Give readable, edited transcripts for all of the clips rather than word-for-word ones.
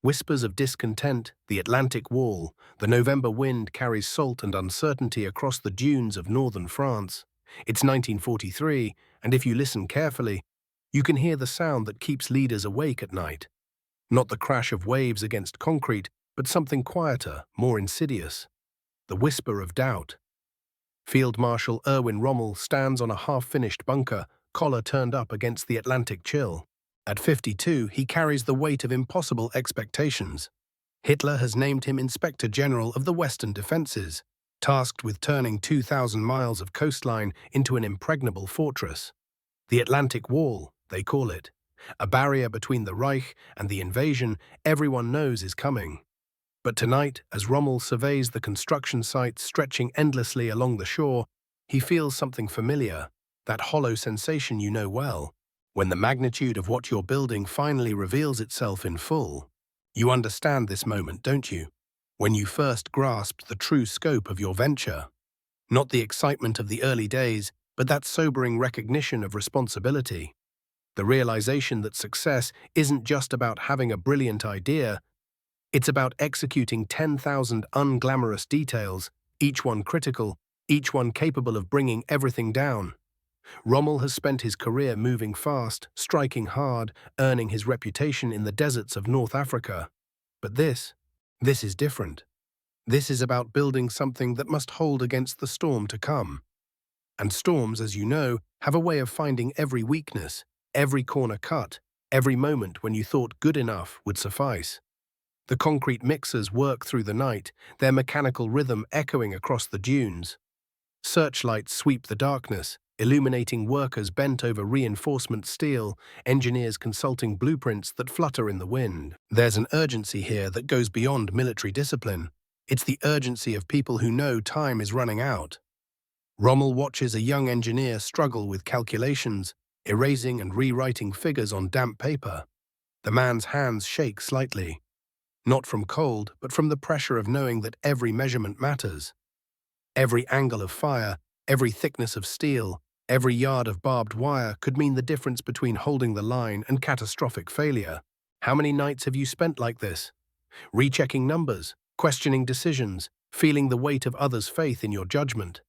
Whispers of discontent, the Atlantic wall, the November wind carries salt and uncertainty across the dunes of northern France. It's 1943, and if you listen carefully, you can hear the sound that keeps leaders awake at night. Not the crash of waves against concrete, but something quieter, more insidious. The whisper of doubt. Field Marshal Erwin Rommel stands on a half-finished bunker, collar turned up against the Atlantic chill. At 52, he carries the weight of impossible expectations. Hitler has named him Inspector General of the Western Defenses, tasked with turning 2,000 miles of coastline into an impregnable fortress. The Atlantic Wall, they call it. A barrier between the Reich and the invasion everyone knows is coming. But tonight, as Rommel surveys the construction sites stretching endlessly along the shore, he feels something familiar, that hollow sensation you know well. When the magnitude of what you're building finally reveals itself in full. You understand this moment, don't you? When you first grasped the true scope of your venture. Not the excitement of the early days, but that sobering recognition of responsibility. The realization that success isn't just about having a brilliant idea, it's about executing 10,000 unglamorous details, each one critical, each one capable of bringing everything down. Rommel has spent his career moving fast, striking hard, earning his reputation in the deserts of North Africa. But this is different. This is about building something that must hold against the storm to come. And storms, as you know, have a way of finding every weakness, every corner cut, every moment when you thought good enough would suffice. The concrete mixers work through the night, their mechanical rhythm echoing across the dunes. Searchlights sweep the darkness, illuminating workers bent over reinforcement steel, engineers consulting blueprints that flutter in the wind. There's an urgency here that goes beyond military discipline. It's the urgency of people who know time is running out. Rommel watches a young engineer struggle with calculations, erasing and rewriting figures on damp paper. The man's hands shake slightly. Not from cold, but from the pressure of knowing that every measurement matters. Every angle of fire, every thickness of steel, every yard of barbed wire could mean the difference between holding the line and catastrophic failure. How many nights have you spent like this? Rechecking numbers, questioning decisions, feeling the weight of others' faith in your judgment.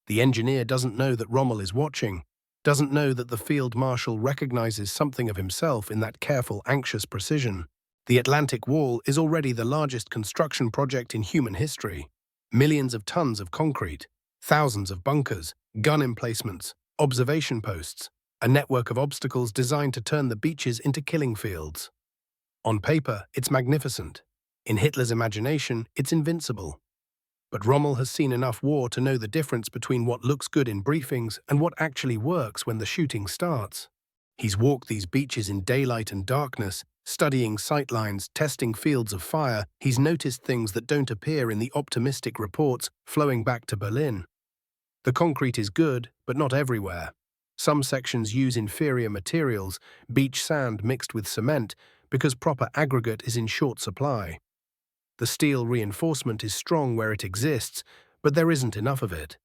The engineer doesn't know that Rommel is watching, doesn't know that the field marshal recognizes something of himself in that careful, anxious precision. The Atlantic Wall is already the largest construction project in human history. Millions of tons of concrete, thousands of bunkers, gun emplacements, observation posts, a network of obstacles designed to turn the beaches into killing fields. On paper, it's magnificent. In Hitler's imagination, it's invincible. But Rommel has seen enough war to know the difference between what looks good in briefings and what actually works when the shooting starts. He's walked these beaches in daylight and darkness, studying sightlines, testing fields of fire. He's noticed things that don't appear in the optimistic reports flowing back to Berlin. The concrete is good, but not everywhere. Some sections use inferior materials, beach sand mixed with cement, because proper aggregate is in short supply. The steel reinforcement is strong where it exists, but there isn't enough of it.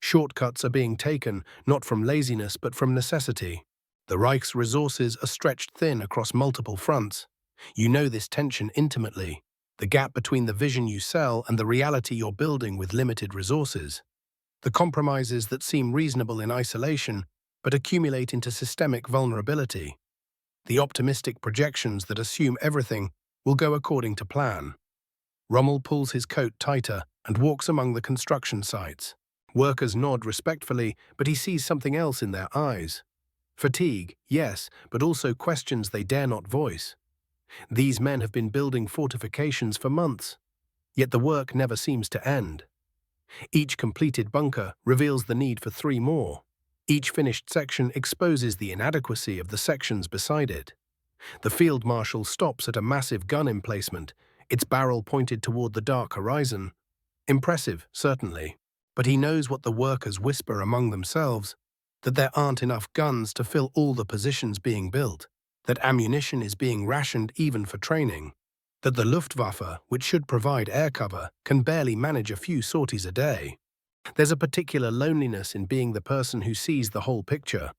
Shortcuts are being taken, not from laziness but from necessity. The Reich's resources are stretched thin across multiple fronts. You know this tension intimately, the gap between the vision you sell and the reality you're building with limited resources. The compromises that seem reasonable in isolation but accumulate into systemic vulnerability. The optimistic projections that assume everything will go according to plan. Rommel pulls his coat tighter and walks among the construction sites. Workers nod respectfully, but he sees something else in their eyes. Fatigue, yes, but also questions they dare not voice. These men have been building fortifications for months, yet the work never seems to end. Each completed bunker reveals the need for 3 more. Each finished section exposes the inadequacy of the sections beside it. The field marshal stops at a massive gun emplacement, its barrel pointed toward the dark horizon. Impressive, certainly, but he knows what the workers whisper among themselves, that there aren't enough guns to fill all the positions being built, that ammunition is being rationed even for training, that the Luftwaffe, which should provide air cover, can barely manage a few sorties a day. There's a particular loneliness in being the person who sees the whole picture.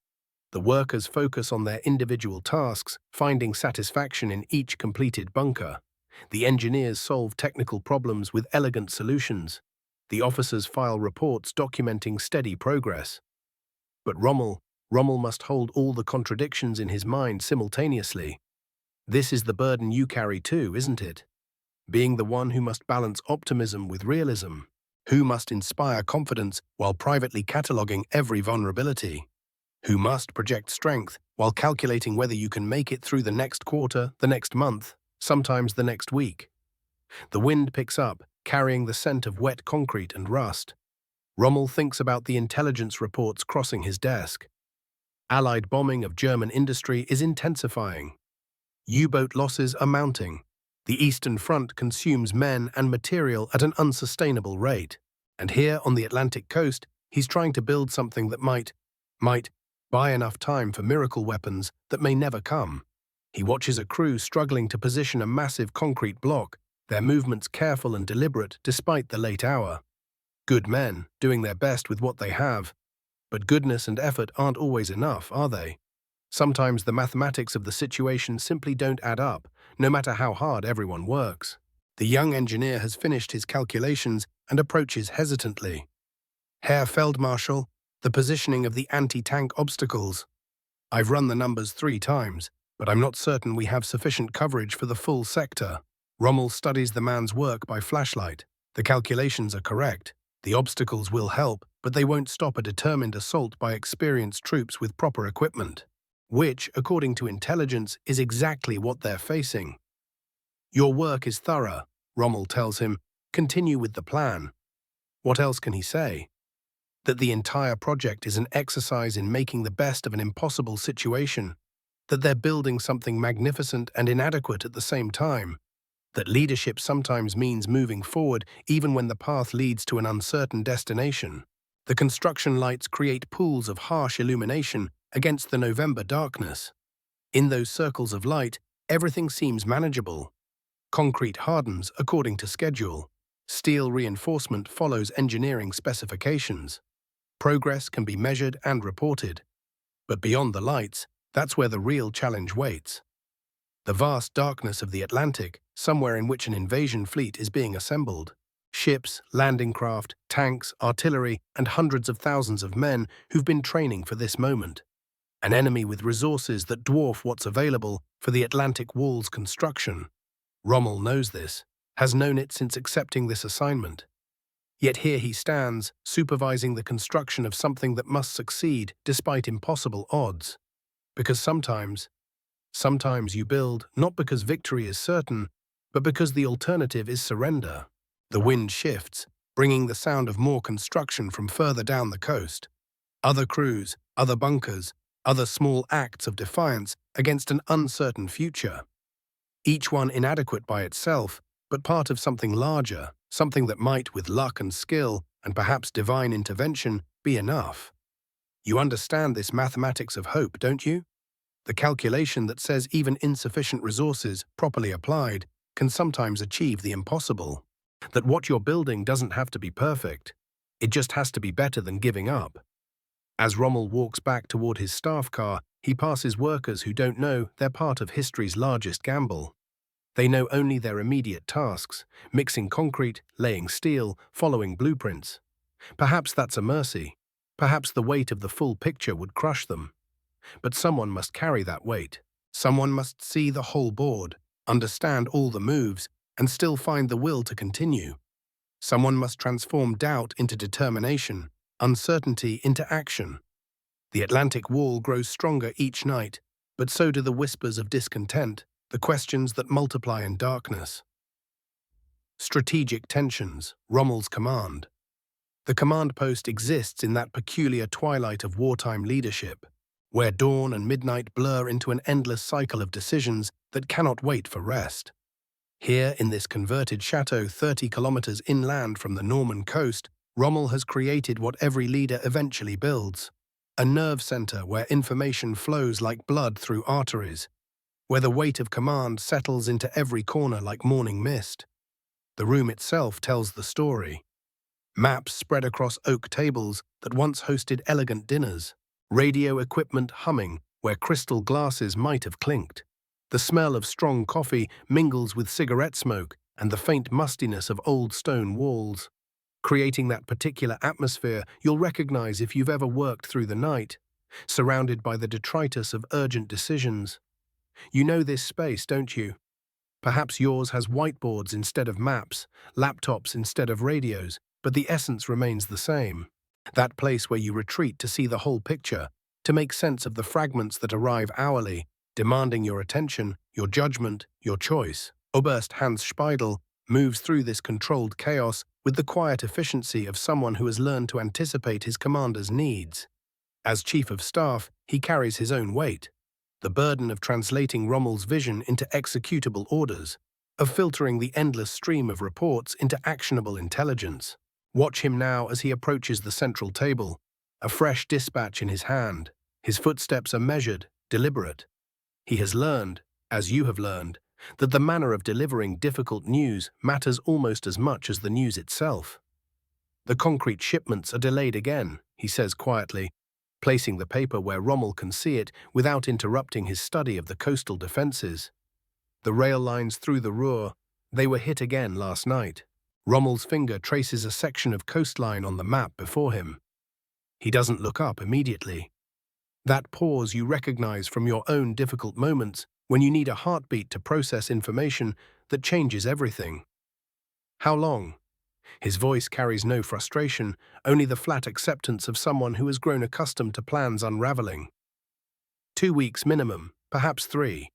The workers focus on their individual tasks, finding satisfaction in each completed bunker. The engineers solve technical problems with elegant solutions. The officers file reports documenting steady progress. But Rommel must hold all the contradictions in his mind simultaneously. This is the burden you carry too, isn't it? Being the one who must balance optimism with realism, who must inspire confidence while privately cataloguing every vulnerability, who must project strength while calculating whether you can make it through the next quarter, the next month, sometimes the next week. The wind picks up, carrying the scent of wet concrete and rust. Rommel thinks about the intelligence reports crossing his desk. Allied bombing of German industry is intensifying. U-boat losses are mounting. The Eastern Front consumes men and material at an unsustainable rate. And here on the Atlantic coast, he's trying to build something that might buy enough time for miracle weapons that may never come. He watches a crew struggling to position a massive concrete block, their movements careful and deliberate despite the late hour. Good men, doing their best with what they have. But goodness and effort aren't always enough, are they? Sometimes the mathematics of the situation simply don't add up, no matter how hard everyone works. The young engineer has finished his calculations and approaches hesitantly. Herr Feldmarschall, the positioning of the anti-tank obstacles. I've run the numbers 3 times, but I'm not certain we have sufficient coverage for the full sector. Rommel studies the man's work by flashlight. The calculations are correct. The obstacles will help, but they won't stop a determined assault by experienced troops with proper equipment. Which, according to intelligence, is exactly what they're facing. Your work is thorough, Rommel tells him. Continue with the plan. What else can he say? That the entire project is an exercise in making the best of an impossible situation. That they're building something magnificent and inadequate at the same time. That leadership sometimes means moving forward even when the path leads to an uncertain destination. The construction lights create pools of harsh illumination against the November darkness. In those circles of light, everything seems manageable. Concrete hardens according to schedule. Steel reinforcement follows engineering specifications. Progress can be measured and reported. But beyond the lights, that's where the real challenge waits. The vast darkness of the Atlantic, somewhere in which an invasion fleet is being assembled. Ships, landing craft, tanks, artillery, and hundreds of thousands of men who've been training for this moment. An enemy with resources that dwarf what's available for the Atlantic Wall's construction. Rommel knows this, has known it since accepting this assignment. Yet here he stands, supervising the construction of something that must succeed despite impossible odds. Because sometimes you build not because victory is certain, but because the alternative is surrender. The wind shifts, bringing the sound of more construction from further down the coast. Other crews, other bunkers, other small acts of defiance against an uncertain future. Each one inadequate by itself, but part of something larger, something that might, with luck and skill, and perhaps divine intervention, be enough. You understand this mathematics of hope, don't you? The calculation that says even insufficient resources, properly applied, can sometimes achieve the impossible. That what you're building doesn't have to be perfect. It just has to be better than giving up. As Rommel walks back toward his staff car, he passes workers who don't know they're part of history's largest gamble. They know only their immediate tasks, mixing concrete, laying steel, following blueprints. Perhaps that's a mercy. Perhaps the weight of the full picture would crush them. But someone must carry that weight. Someone must see the whole board, understand all the moves, and still find the will to continue. Someone must transform doubt into determination, uncertainty into action. The Atlantic Wall grows stronger each night, but so do the whispers of discontent, the questions that multiply in darkness. Strategic tensions, Rommel's command. The command post exists in that peculiar twilight of wartime leadership, where dawn and midnight blur into an endless cycle of decisions that cannot wait for rest. Here, in this converted chateau 30 kilometers inland from the Norman coast, Rommel has created what every leader eventually builds. A nerve center where information flows like blood through arteries, where the weight of command settles into every corner like morning mist. The room itself tells the story. Maps spread across oak tables that once hosted elegant dinners. Radio equipment humming where crystal glasses might have clinked. The smell of strong coffee mingles with cigarette smoke and the faint mustiness of old stone walls, creating that particular atmosphere you'll recognize if you've ever worked through the night, surrounded by the detritus of urgent decisions. You know this space, don't you? Perhaps yours has whiteboards instead of maps, laptops instead of radios, but the essence remains the same. That place where you retreat to see the whole picture, to make sense of the fragments that arrive hourly, demanding your attention, your judgment, your choice. Oberst Hans Speidel moves through this controlled chaos with the quiet efficiency of someone who has learned to anticipate his commander's needs. As chief of staff, he carries his own weight, the burden of translating Rommel's vision into executable orders, of filtering the endless stream of reports into actionable intelligence. Watch him now as he approaches the central table, a fresh dispatch in his hand. His footsteps are measured, deliberate. He has learned, as you have learned, that the manner of delivering difficult news matters almost as much as the news itself. The concrete shipments are delayed again, he says quietly, placing the paper where Rommel can see it without interrupting his study of the coastal defenses. The rail lines through the Ruhr, they were hit again last night. Rommel's finger traces a section of coastline on the map before him. He doesn't look up immediately. That pause you recognize from your own difficult moments when you need a heartbeat to process information that changes everything. How long? His voice carries no frustration, only the flat acceptance of someone who has grown accustomed to plans unraveling. 2 weeks minimum, perhaps 3.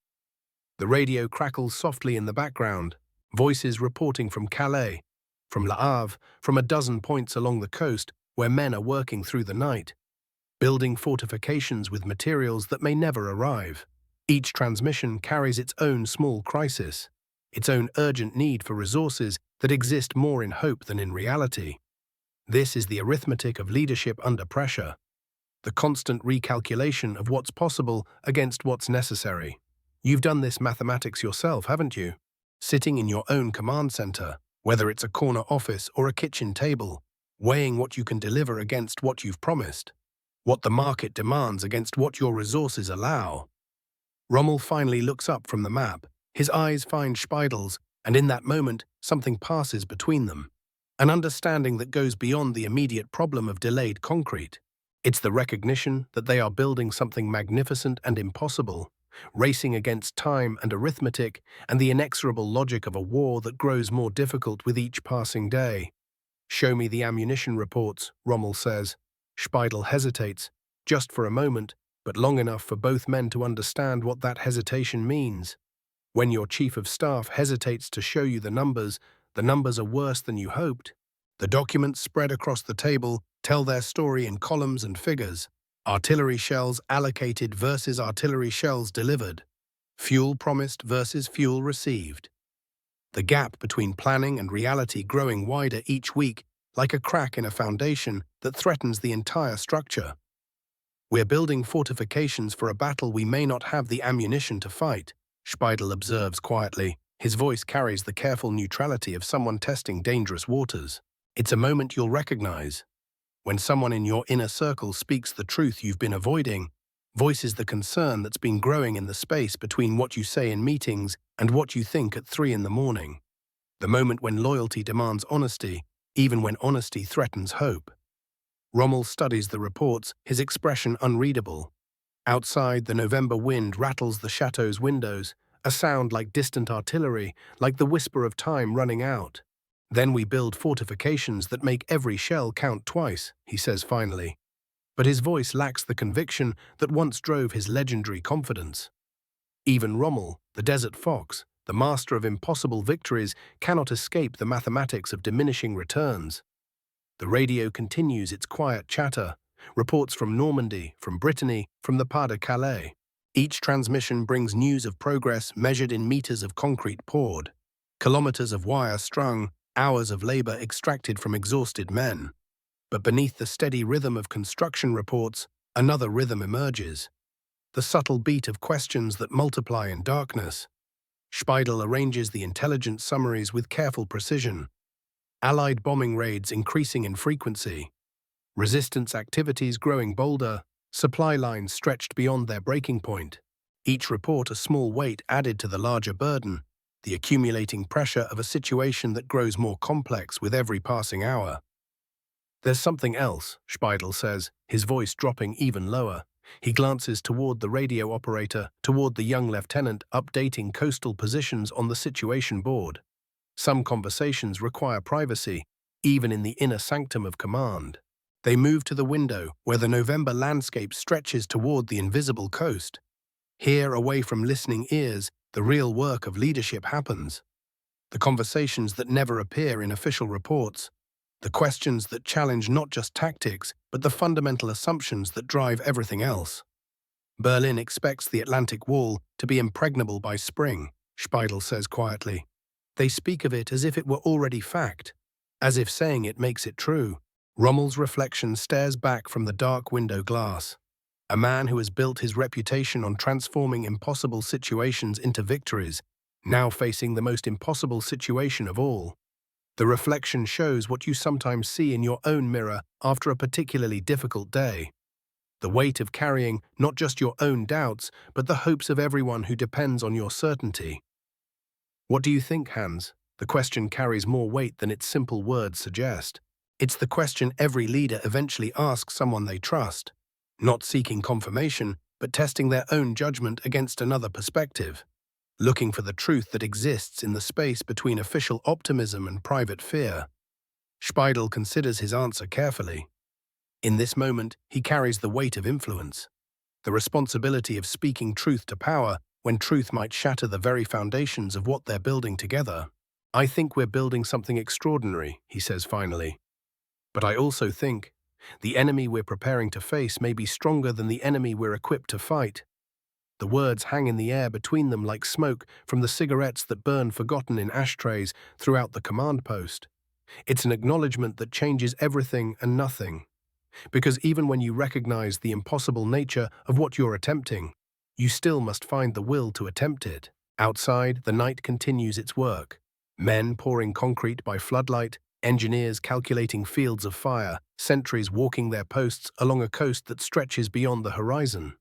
The radio crackles softly in the background, voices reporting from Calais, from Le Havre, from a dozen points along the coast where men are working through the night, building fortifications with materials that may never arrive. Each transmission carries its own small crisis, its own urgent need for resources that exist more in hope than in reality. This is the arithmetic of leadership under pressure, the constant recalculation of what's possible against what's necessary. You've done this mathematics yourself, haven't you? Sitting in your own command center, whether it's a corner office or a kitchen table, weighing what you can deliver against what you've promised, what the market demands against what your resources allow. Rommel finally looks up from the map. His eyes find Speidel's, and in that moment, something passes between them. An understanding that goes beyond the immediate problem of delayed concrete. It's the recognition that they are building something magnificent and impossible, racing against time and arithmetic and the inexorable logic of a war that grows more difficult with each passing day. "Show me the ammunition reports," Rommel says. Speidel hesitates, just for a moment, but long enough for both men to understand what that hesitation means. When your chief of staff hesitates to show you the numbers are worse than you hoped. The documents spread across the table tell their story in columns and figures. Artillery shells allocated versus artillery shells delivered. Fuel promised versus fuel received. The gap between planning and reality growing wider each week, like a crack in a foundation that threatens the entire structure. "We're building fortifications for a battle we may not have the ammunition to fight," Speidel observes quietly. His voice carries the careful neutrality of someone testing dangerous waters. It's a moment you'll recognize. When someone in your inner circle speaks the truth you've been avoiding, voices the concern that's been growing in the space between what you say in meetings and what you think at 3 in the morning. The moment when loyalty demands honesty, even when honesty threatens hope. Rommel studies the reports, his expression unreadable. Outside, the November wind rattles the chateau's windows, a sound like distant artillery, like the whisper of time running out. "Then we build fortifications that make every shell count twice," he says finally. But his voice lacks the conviction that once drove his legendary confidence. Even Rommel, the desert fox, the master of impossible victories, cannot escape the mathematics of diminishing returns. The radio continues its quiet chatter, reports from Normandy, from Brittany, from the Pas de Calais. Each transmission brings news of progress measured in meters of concrete poured, kilometers of wire strung, hours of labor extracted from exhausted men. But beneath the steady rhythm of construction reports, another rhythm emerges. The subtle beat of questions that multiply in darkness. Speidel arranges the intelligence summaries with careful precision. Allied bombing raids increasing in frequency. Resistance activities growing bolder. Supply lines stretched beyond their breaking point. Each report a small weight added to the larger burden, the accumulating pressure of a situation that grows more complex with every passing hour. There's something else, Speidel says, his voice dropping even lower. He glances toward the radio operator, toward the young lieutenant updating coastal positions on the situation board. Some conversations require privacy, even in the inner sanctum of command. They move to the window, where the November landscape stretches toward the invisible coast. Here, away from listening ears, the real work of leadership happens. The conversations that never appear in official reports. The questions that challenge not just tactics, but the fundamental assumptions that drive everything else. Berlin expects the Atlantic Wall to be impregnable by spring, Speidel says quietly. They speak of it as if it were already fact, as if saying it makes it true. Rommel's reflection stares back from the dark window glass. A man who has built his reputation on transforming impossible situations into victories, now facing the most impossible situation of all. The reflection shows what you sometimes see in your own mirror after a particularly difficult day. The weight of carrying not just your own doubts, but the hopes of everyone who depends on your certainty. What do you think, Hans? The question carries more weight than its simple words suggest. It's the question every leader eventually asks someone they trust, not seeking confirmation, but testing their own judgment against another perspective, looking for the truth that exists in the space between official optimism and private fear. Speidel considers his answer carefully. In this moment, he carries the weight of influence, the responsibility of speaking truth to power when truth might shatter the very foundations of what they're building together. I think we're building something extraordinary, he says finally. But I also think the enemy we're preparing to face may be stronger than the enemy we're equipped to fight. The words hang in the air between them like smoke from the cigarettes that burn forgotten in ashtrays throughout the command post. It's an acknowledgement that changes everything and nothing. Because even when you recognize the impossible nature of what you're attempting, you still must find the will to attempt it. Outside, the night continues its work. Men pouring concrete by floodlight, engineers calculating fields of fire, sentries walking their posts along a coast that stretches beyond the horizon.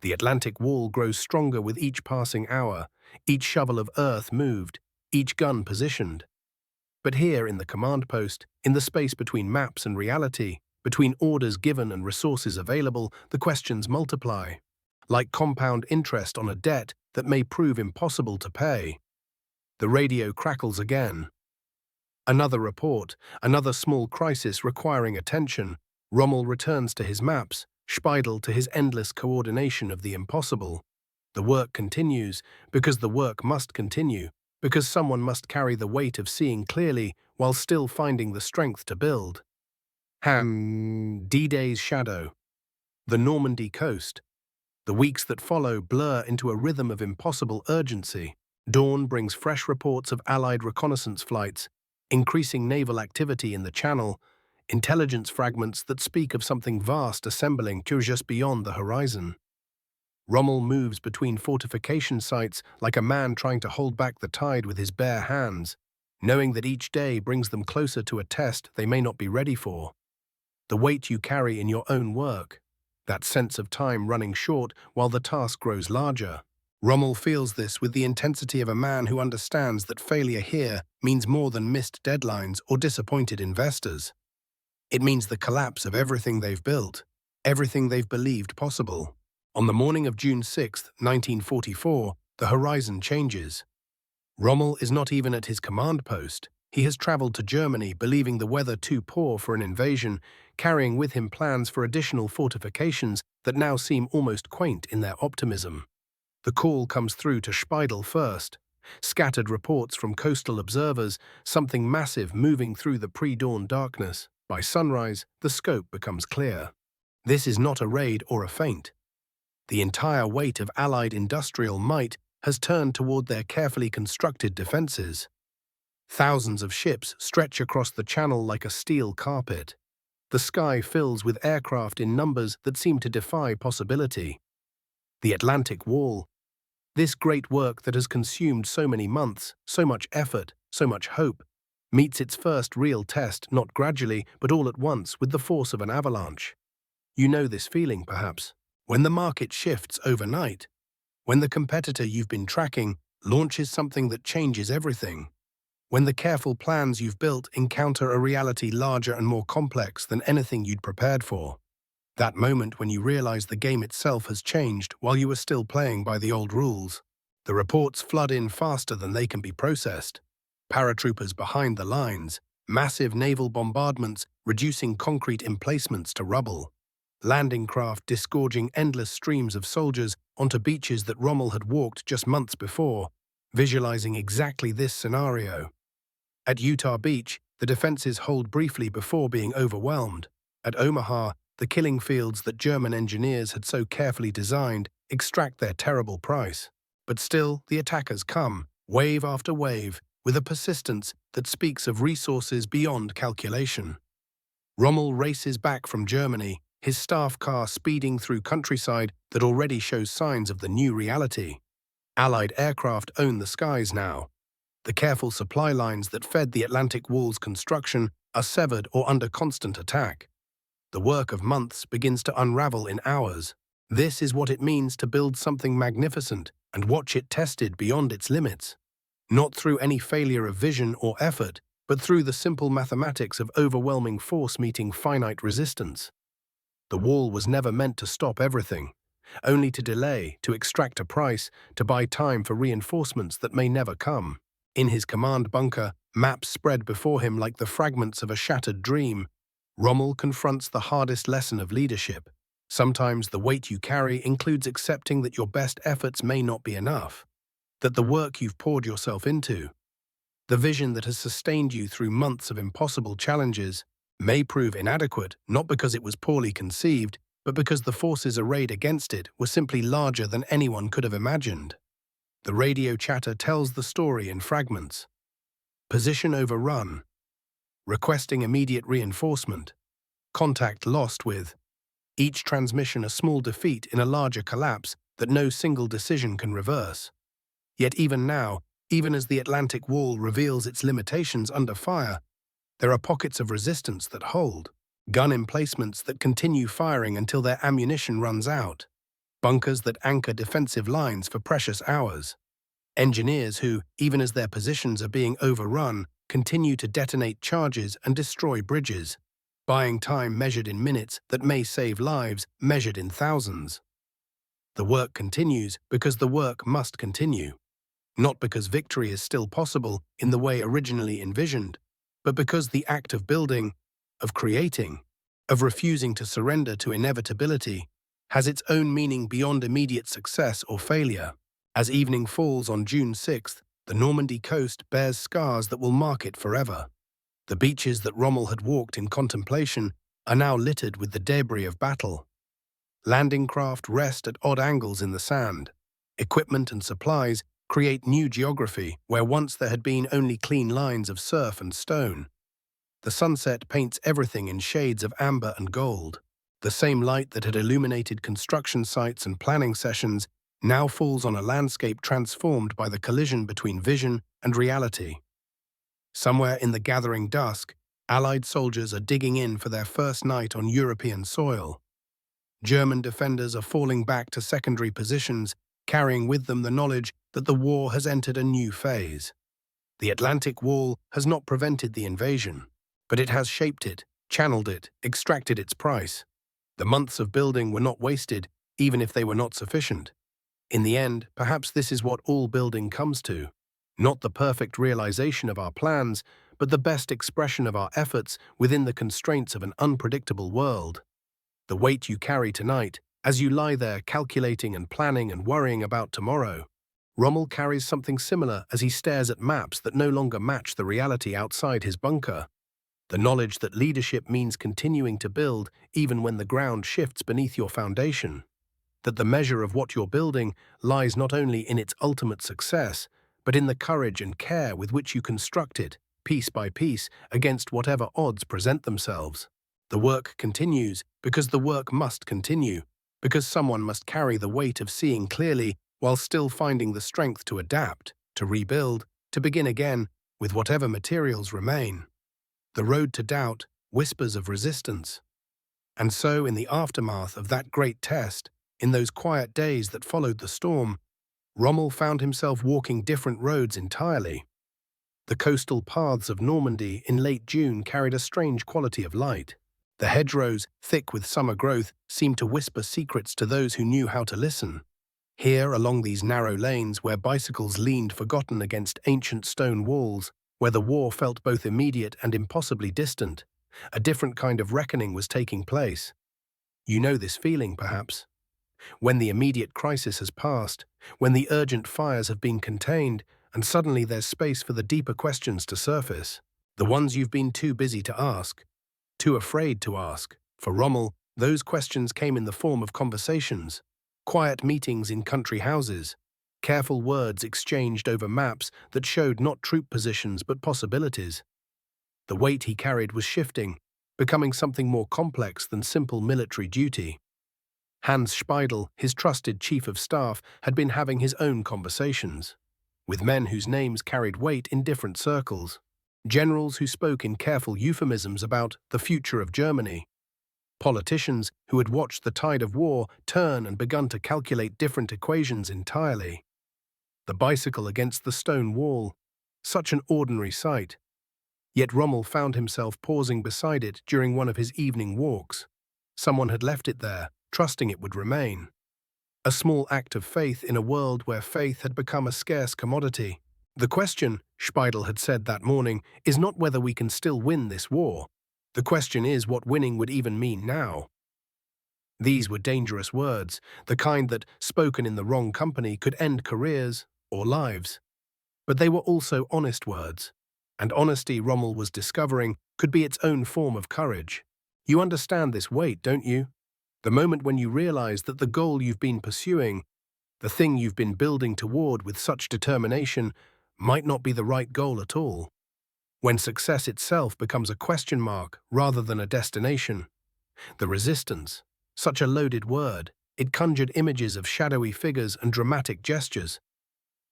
The Atlantic Wall grows stronger with each passing hour, each shovel of earth moved, each gun positioned. But here in the command post, in the space between maps and reality, between orders given and resources available, the questions multiply, like compound interest on a debt that may prove impossible to pay. The radio crackles again. Another report, another small crisis requiring attention. Rommel returns to his maps, Speidel to his endless coordination of the impossible. The work continues, because the work must continue, because someone must carry the weight of seeing clearly while still finding the strength to build. D-Day's shadow. The Normandy coast. The weeks that follow blur into a rhythm of impossible urgency. Dawn brings fresh reports of Allied reconnaissance flights, increasing naval activity in the Channel, intelligence fragments that speak of something vast assembling just beyond the horizon. Rommel moves between fortification sites like a man trying to hold back the tide with his bare hands, knowing that each day brings them closer to a test they may not be ready for. The weight you carry in your own work, that sense of time running short while the task grows larger. Rommel feels this with the intensity of a man who understands that failure here means more than missed deadlines or disappointed investors. It means the collapse of everything they've built, everything they've believed possible. On the morning of June 6, 1944, the horizon changes. Rommel is not even at his command post. He has traveled to Germany believing the weather too poor for an invasion, carrying with him plans for additional fortifications that now seem almost quaint in their optimism. The call comes through to Speidel first. Scattered reports from coastal observers, something massive moving through the pre-dawn darkness. By sunrise, the scope becomes clear. This is not a raid or a feint. The entire weight of Allied industrial might has turned toward their carefully constructed defenses. Thousands of ships stretch across the Channel like a steel carpet. The sky fills with aircraft in numbers that seem to defy possibility. The Atlantic Wall, this great work that has consumed so many months, so much effort, so much hope, meets its first real test not gradually but all at once with the force of an avalanche. You know this feeling, perhaps. When the market shifts overnight, when the competitor you've been tracking launches something that changes everything, when the careful plans you've built encounter a reality larger and more complex than anything you'd prepared for. That moment when you realize the game itself has changed while you are still playing by the old rules. The reports flood in faster than they can be processed. Paratroopers behind the lines, massive naval bombardments reducing concrete emplacements to rubble, landing craft disgorging endless streams of soldiers onto beaches that Rommel had walked just months before, visualizing exactly this scenario. At Utah Beach, the defenses hold briefly before being overwhelmed. At Omaha, the killing fields that German engineers had so carefully designed extract their terrible price. But still, the attackers come, wave after wave, with a persistence that speaks of resources beyond calculation. Rommel races back from Germany, his staff car speeding through countryside that already shows signs of the new reality. Allied aircraft own the skies now. The careful supply lines that fed the Atlantic Wall's construction are severed or under constant attack. The work of months begins to unravel in hours. This is what it means to build something magnificent and watch it tested beyond its limits. Not through any failure of vision or effort, but through the simple mathematics of overwhelming force meeting finite resistance. The wall was never meant to stop everything, only to delay, to extract a price, to buy time for reinforcements that may never come. In his command bunker, maps spread before him like the fragments of a shattered dream, Rommel confronts the hardest lesson of leadership. Sometimes the weight you carry includes accepting that your best efforts may not be enough, that the work you've poured yourself into, the vision that has sustained you through months of impossible challenges, may prove inadequate not because it was poorly conceived, but because the forces arrayed against it were simply larger than anyone could have imagined. The radio chatter tells the story in fragments. Position overrun. Requesting immediate reinforcement. Contact lost with. Each transmission a small defeat in a larger collapse that no single decision can reverse. Yet even now, even as the Atlantic Wall reveals its limitations under fire, there are pockets of resistance that hold. Gun emplacements that continue firing until their ammunition runs out. Bunkers that anchor defensive lines for precious hours. Engineers who, even as their positions are being overrun, continue to detonate charges and destroy bridges, buying time measured in minutes that may save lives measured in thousands. The work continues because the work must continue. Not because victory is still possible in the way originally envisioned, but because the act of building, of creating, of refusing to surrender to inevitability, has its own meaning beyond immediate success or failure. As evening falls on June 6th, the Normandy coast bears scars that will mark it forever. The beaches that Rommel had walked in contemplation are now littered with the debris of battle. Landing craft rest at odd angles in the sand. Equipment and supplies create new geography where once there had been only clean lines of surf and stone. The sunset paints everything in shades of amber and gold. The same light that had illuminated construction sites and planning sessions now falls on a landscape transformed by the collision between vision and reality. Somewhere in the gathering dusk, Allied soldiers are digging in for their first night on European soil. German defenders are falling back to secondary positions, carrying with them the knowledge that the war has entered a new phase. The Atlantic Wall has not prevented the invasion, but it has shaped it, channeled it, extracted its price. The months of building were not wasted, even if they were not sufficient. In the end, perhaps this is what all building comes to. Not the perfect realization of our plans, but the best expression of our efforts within the constraints of an unpredictable world. The weight you carry tonight, as you lie there calculating and planning and worrying about tomorrow. Rommel carries something similar as he stares at maps that no longer match the reality outside his bunker. The knowledge that leadership means continuing to build even when the ground shifts beneath your foundation. That the measure of what you're building lies not only in its ultimate success, but in the courage and care with which you construct it, piece by piece, against whatever odds present themselves. The work continues because the work must continue, because someone must carry the weight of seeing clearly while still finding the strength to adapt, to rebuild, to begin again with whatever materials remain. The road to doubt whispers of resistance. And so, in the aftermath of that great test, in those quiet days that followed the storm, Rommel found himself walking different roads entirely. The coastal paths of Normandy in late June carried a strange quality of light. The hedgerows, thick with summer growth, seemed to whisper secrets to those who knew how to listen. Here, along these narrow lanes where bicycles leaned forgotten against ancient stone walls, where the war felt both immediate and impossibly distant, a different kind of reckoning was taking place. You know this feeling, perhaps? When the immediate crisis has passed, when the urgent fires have been contained, and suddenly there's space for the deeper questions to surface, the ones you've been too busy to ask, too afraid to ask. For Rommel, those questions came in the form of conversations, quiet meetings in country houses, careful words exchanged over maps that showed not troop positions but possibilities. The weight he carried was shifting, becoming something more complex than simple military duty. Hans Speidel, his trusted chief of staff, had been having his own conversations, with men whose names carried weight in different circles, generals who spoke in careful euphemisms about the future of Germany, politicians who had watched the tide of war turn and begun to calculate different equations entirely. The bicycle against the stone wall, such an ordinary sight. Yet Rommel found himself pausing beside it during one of his evening walks. Someone had left it there, trusting it would remain. A small act of faith in a world where faith had become a scarce commodity. The question, Speidel had said that morning, is not whether we can still win this war. The question is what winning would even mean now. These were dangerous words, the kind that, spoken in the wrong company, could end careers or lives. But they were also honest words. And honesty, Rommel was discovering, could be its own form of courage. You understand this weight, don't you? The moment when you realize that the goal you've been pursuing, the thing you've been building toward with such determination, might not be the right goal at all. When success itself becomes a question mark rather than a destination. The resistance, such a loaded word, it conjured images of shadowy figures and dramatic gestures.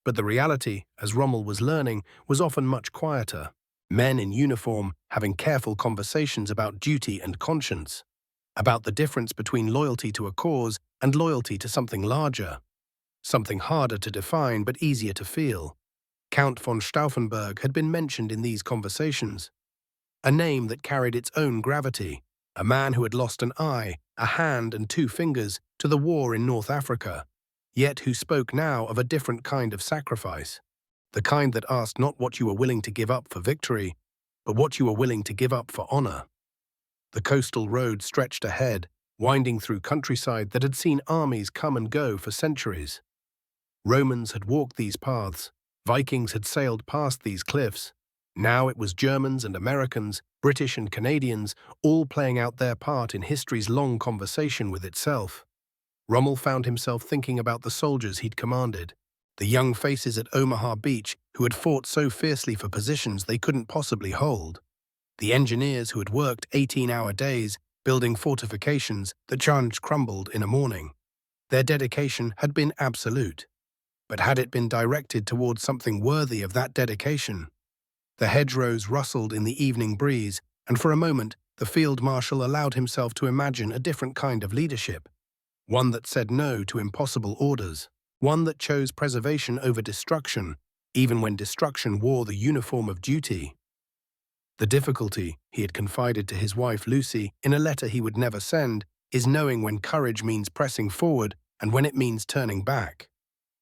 But the reality, as Rommel was learning, was often much quieter. Men in uniform having careful conversations about duty and conscience, about the difference between loyalty to a cause and loyalty to something larger, something harder to define but easier to feel. Count von Stauffenberg had been mentioned in these conversations, a name that carried its own gravity, a man who had lost an eye, a hand and 2 fingers to the war in North Africa, yet who spoke now of a different kind of sacrifice, the kind that asked not what you were willing to give up for victory, but what you were willing to give up for honor. The coastal road stretched ahead, winding through countryside that had seen armies come and go for centuries. Romans had walked these paths, Vikings had sailed past these cliffs. Now it was Germans and Americans, British and Canadians, all playing out their part in history's long conversation with itself. Rommel found himself thinking about the soldiers he'd commanded, the young faces at Omaha Beach who had fought so fiercely for positions they couldn't possibly hold, the engineers who had worked 18-hour days building fortifications that chance crumbled in a morning. Their dedication had been absolute. But had it been directed towards something worthy of that dedication? The hedgerows rustled in the evening breeze, and for a moment the field marshal allowed himself to imagine a different kind of leadership, one that said no to impossible orders, one that chose preservation over destruction, even when destruction wore the uniform of duty. The difficulty, he had confided to his wife Lucie in a letter he would never send, is knowing when courage means pressing forward and when it means turning back.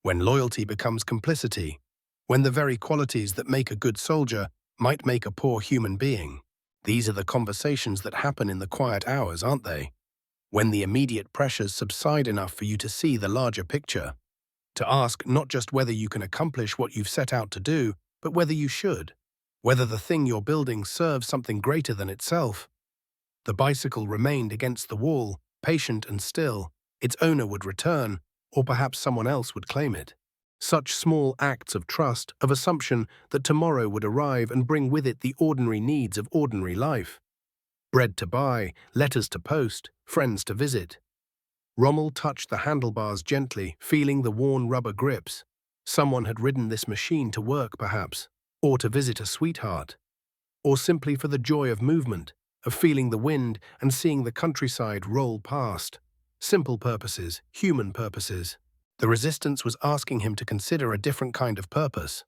When loyalty becomes complicity, when the very qualities that make a good soldier might make a poor human being. These are the conversations that happen in the quiet hours, aren't they? When the immediate pressures subside enough for you to see the larger picture, to ask not just whether you can accomplish what you've set out to do, but whether you should, whether the thing you're building serves something greater than itself. The bicycle remained against the wall, patient and still. Its owner would return, or perhaps someone else would claim it. Such small acts of trust, of assumption that tomorrow would arrive and bring with it the ordinary needs of ordinary life. Bread to buy, letters to post, friends to visit. Rommel touched the handlebars gently, feeling the worn rubber grips. Someone had ridden this machine to work, perhaps, or to visit a sweetheart, or simply for the joy of movement, of feeling the wind and seeing the countryside roll past. Simple purposes, human purposes. The resistance was asking him to consider a different kind of purpose.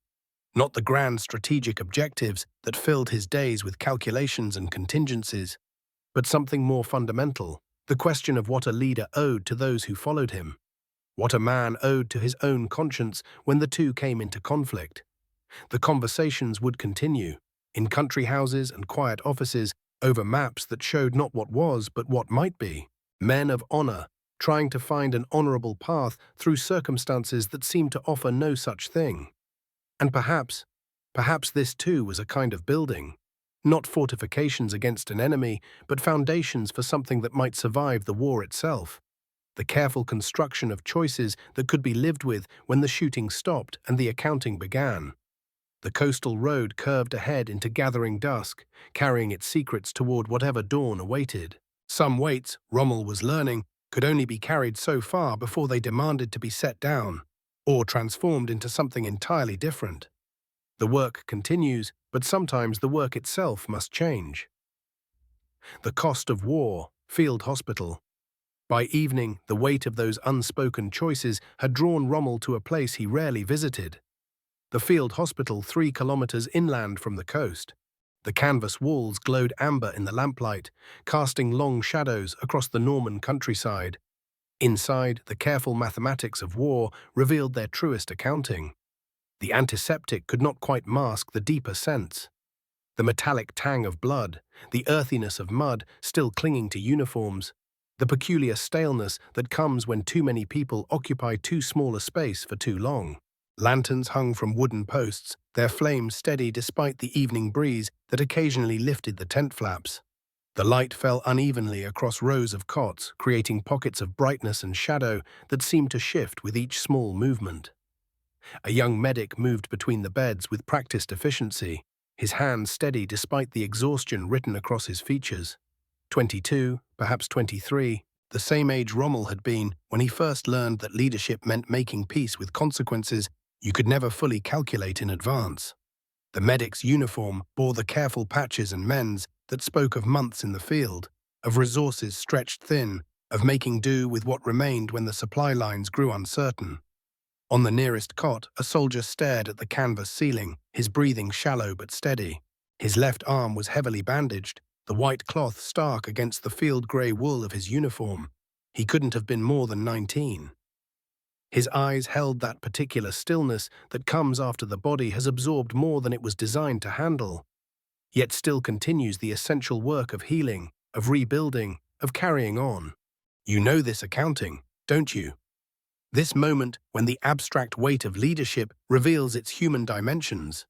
Not the grand strategic objectives that filled his days with calculations and contingencies, but something more fundamental, the question of what a leader owed to those who followed him, what a man owed to his own conscience when the two came into conflict. The conversations would continue, in country houses and quiet offices, over maps that showed not what was, but what might be. Men of honor, trying to find an honorable path through circumstances that seemed to offer no such thing. And perhaps this too was a kind of building. Not fortifications against an enemy, but foundations for something that might survive the war itself. The careful construction of choices that could be lived with when the shooting stopped and the accounting began. The coastal road curved ahead into gathering dusk, carrying its secrets toward whatever dawn awaited. Some weights, Rommel was learning, could only be carried so far before they demanded to be set down, or transformed into something entirely different. The work continues, but sometimes the work itself must change. The cost of war, field hospital. By evening, the weight of those unspoken choices had drawn Rommel to a place he rarely visited. The field hospital 3 kilometers inland from the coast. The canvas walls glowed amber in the lamplight, casting long shadows across the Norman countryside. Inside, the careful mathematics of war revealed their truest accounting. The antiseptic could not quite mask the deeper sense. The metallic tang of blood, the earthiness of mud still clinging to uniforms, the peculiar staleness that comes when too many people occupy too small a space for too long. Lanterns hung from wooden posts, their flames steady despite the evening breeze that occasionally lifted the tent flaps. The light fell unevenly across rows of cots, creating pockets of brightness and shadow that seemed to shift with each small movement. A young medic moved between the beds with practiced efficiency, his hands steady despite the exhaustion written across his features. 22, perhaps 23, the same age Rommel had been when he first learned that leadership meant making peace with consequences you could never fully calculate in advance. The medic's uniform bore the careful patches and mends that spoke of months in the field, of resources stretched thin, of making do with what remained when the supply lines grew uncertain. On the nearest cot, a soldier stared at the canvas ceiling, his breathing shallow but steady. His left arm was heavily bandaged, the white cloth stark against the field-grey wool of his uniform. He couldn't have been more than 19. His eyes held that particular stillness that comes after the body has absorbed more than it was designed to handle, yet still continues the essential work of healing, of rebuilding, of carrying on. You know this accounting, don't you? This moment when the abstract weight of leadership reveals its human dimensions,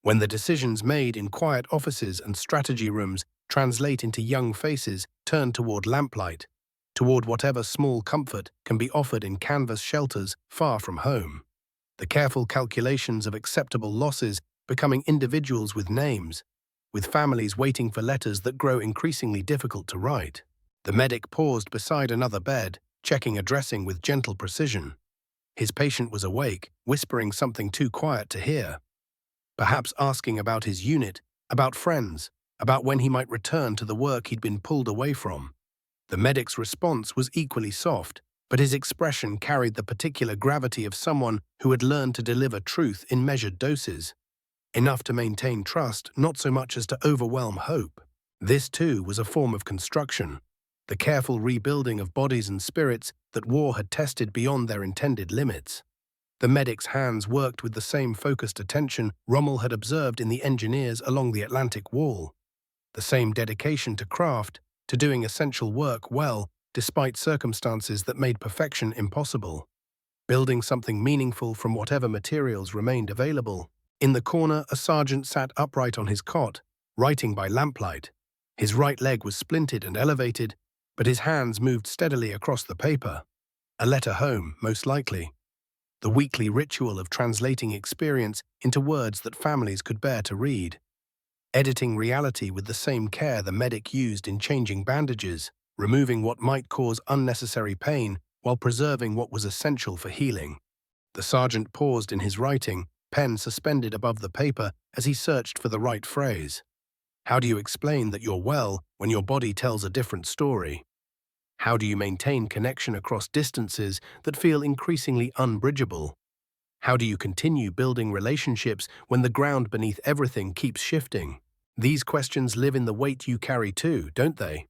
when the decisions made in quiet offices and strategy rooms translate into young faces turned toward lamplight, toward whatever small comfort can be offered in canvas shelters far from home. The careful calculations of acceptable losses becoming individuals with names, with families waiting for letters that grow increasingly difficult to write. The medic paused beside another bed, checking a dressing with gentle precision. His patient was awake, whispering something too quiet to hear. Perhaps asking about his unit, about friends, about when he might return to the work he'd been pulled away from. The medic's response was equally soft, but his expression carried the particular gravity of someone who had learned to deliver truth in measured doses. Enough to maintain trust, not so much as to overwhelm hope. This, too, was a form of construction, the careful rebuilding of bodies and spirits that war had tested beyond their intended limits. The medic's hands worked with the same focused attention Rommel had observed in the engineers along the Atlantic Wall, the same dedication to craft, to doing essential work well despite circumstances that made perfection impossible, building something meaningful from whatever materials remained available. In the corner, a sergeant sat upright on his cot, writing by lamplight. His right leg was splinted and elevated, but his hands moved steadily across the paper. A letter home, most likely. The weekly ritual of translating experience into words that families could bear to read. Editing reality with the same care the medic used in changing bandages, removing what might cause unnecessary pain while preserving what was essential for healing. The sergeant paused in his writing, pen suspended above the paper as he searched for the right phrase. How do you explain that you're well when your body tells a different story? How do you maintain connection across distances that feel increasingly unbridgeable? How do you continue building relationships when the ground beneath everything keeps shifting? These questions live in the weight you carry too, don't they?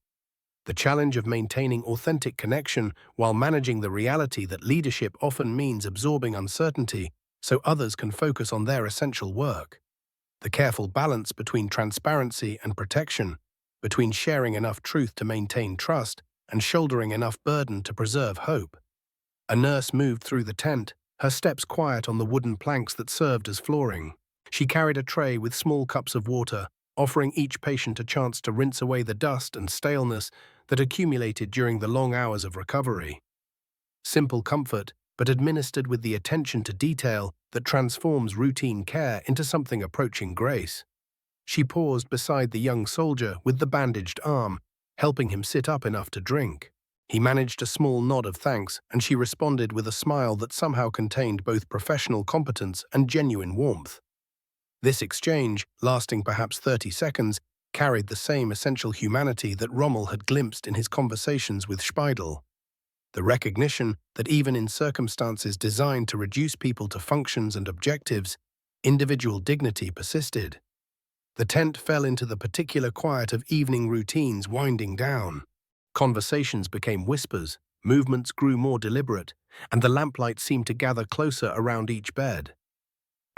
The challenge of maintaining authentic connection while managing the reality that leadership often means absorbing uncertainty so others can focus on their essential work. The careful balance between transparency and protection, between sharing enough truth to maintain trust and shouldering enough burden to preserve hope. A nurse moved through the tent, her steps quiet on the wooden planks that served as flooring. She carried a tray with small cups of water, offering each patient a chance to rinse away the dust and staleness that accumulated during the long hours of recovery. Simple comfort, but administered with the attention to detail that transforms routine care into something approaching grace. She paused beside the young soldier with the bandaged arm, helping him sit up enough to drink. He managed a small nod of thanks, and she responded with a smile that somehow contained both professional competence and genuine warmth. This exchange, lasting perhaps 30 seconds, carried the same essential humanity that Rommel had glimpsed in his conversations with Speidel. The recognition that even in circumstances designed to reduce people to functions and objectives, individual dignity persisted. The tent fell into the particular quiet of evening routines winding down. Conversations became whispers, movements grew more deliberate, and the lamplight seemed to gather closer around each bed.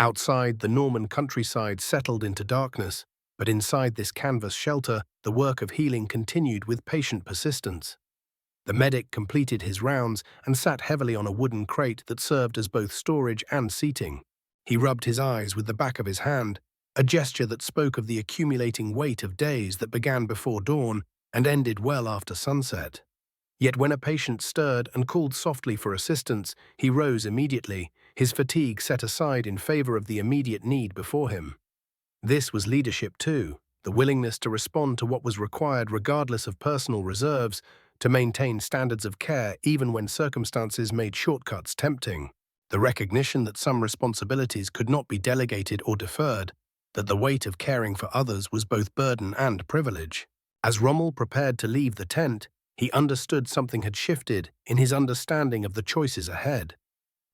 Outside, the Norman countryside settled into darkness, but inside this canvas shelter, the work of healing continued with patient persistence. The medic completed his rounds and sat heavily on a wooden crate that served as both storage and seating. He rubbed his eyes with the back of his hand, a gesture that spoke of the accumulating weight of days that began before dawn and ended well after sunset. Yet when a patient stirred and called softly for assistance, he rose immediately, his fatigue set aside in favor of the immediate need before him. This was leadership too, the willingness to respond to what was required regardless of personal reserves, to maintain standards of care even when circumstances made shortcuts tempting. The recognition that some responsibilities could not be delegated or deferred, that the weight of caring for others was both burden and privilege. As Rommel prepared to leave the tent, he understood something had shifted in his understanding of the choices ahead.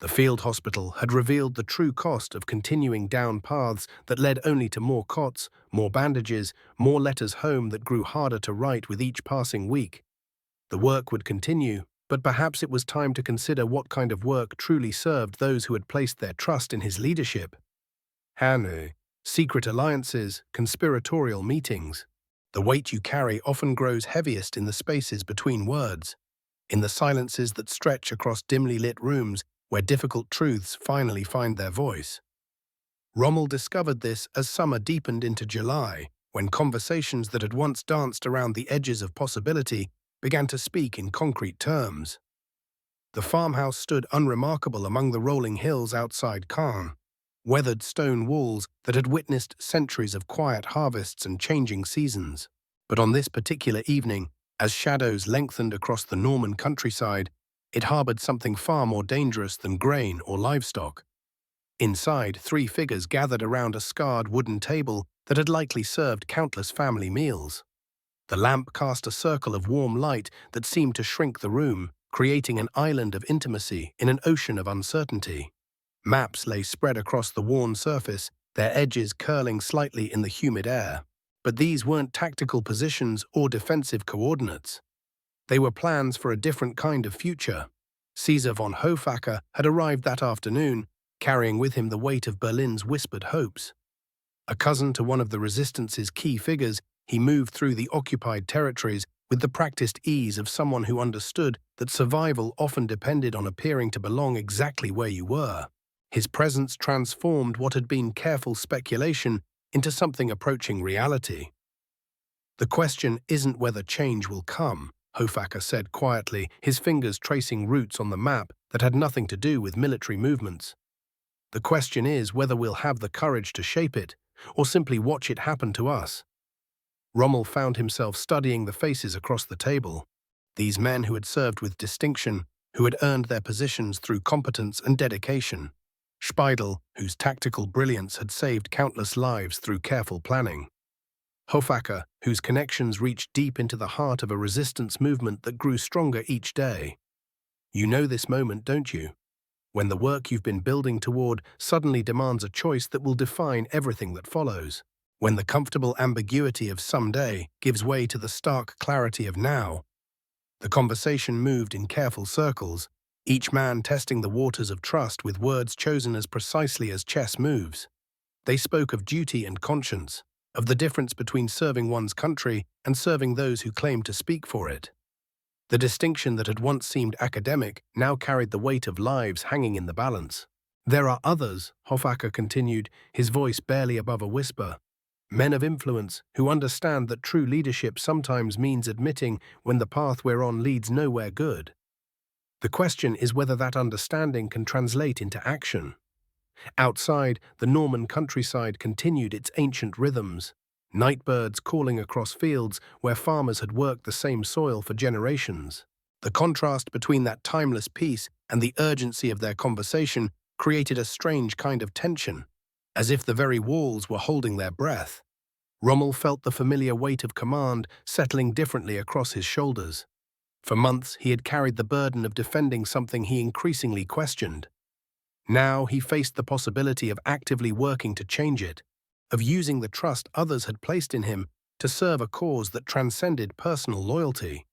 The field hospital had revealed the true cost of continuing down paths that led only to more cots, more bandages, more letters home that grew harder to write with each passing week. The work would continue, but perhaps it was time to consider what kind of work truly served those who had placed their trust in his leadership. Hanu, secret alliances, conspiratorial meetings. The weight you carry often grows heaviest in the spaces between words, in the silences that stretch across dimly lit rooms where difficult truths finally find their voice. Rommel discovered this as summer deepened into July, when conversations that had once danced around the edges of possibility began to speak in concrete terms. The farmhouse stood unremarkable among the rolling hills outside Caen, weathered stone walls that had witnessed centuries of quiet harvests and changing seasons. But on this particular evening, as shadows lengthened across the Norman countryside, it harbored something far more dangerous than grain or livestock. Inside, 3 figures gathered around a scarred wooden table that had likely served countless family meals. The lamp cast a circle of warm light that seemed to shrink the room, creating an island of intimacy in an ocean of uncertainty. Maps lay spread across the worn surface, their edges curling slightly in the humid air. But these weren't tactical positions or defensive coordinates. They were plans for a different kind of future. Caesar von Hofacker had arrived that afternoon, carrying with him the weight of Berlin's whispered hopes. A cousin to one of the resistance's key figures, he moved through the occupied territories with the practiced ease of someone who understood that survival often depended on appearing to belong exactly where you were. His presence transformed what had been careful speculation into something approaching reality. The question isn't whether change will come, Hofacker said quietly, his fingers tracing routes on the map that had nothing to do with military movements. The question is whether we'll have the courage to shape it, or simply watch it happen to us. Rommel found himself studying the faces across the table. These men who had served with distinction, who had earned their positions through competence and dedication. Speidel, whose tactical brilliance had saved countless lives through careful planning. Hofacker, whose connections reached deep into the heart of a resistance movement that grew stronger each day. You know this moment, don't you? When the work you've been building toward suddenly demands a choice that will define everything that follows. When the comfortable ambiguity of someday gives way to the stark clarity of now. The conversation moved in careful circles, each man testing the waters of trust with words chosen as precisely as chess moves. They spoke of duty and conscience, of the difference between serving one's country and serving those who claim to speak for it. The distinction that had once seemed academic now carried the weight of lives hanging in the balance. There are others, Hofacker continued, his voice barely above a whisper. Men of influence who understand that true leadership sometimes means admitting when the path we're on leads nowhere good. The question is whether that understanding can translate into action. Outside, the Norman countryside continued its ancient rhythms, nightbirds calling across fields where farmers had worked the same soil for generations. The contrast between that timeless peace and the urgency of their conversation created a strange kind of tension, as if the very walls were holding their breath. Rommel felt the familiar weight of command settling differently across his shoulders. For months he had carried the burden of defending something he increasingly questioned. Now he faced the possibility of actively working to change it, of using the trust others had placed in him to serve a cause that transcended personal loyalty.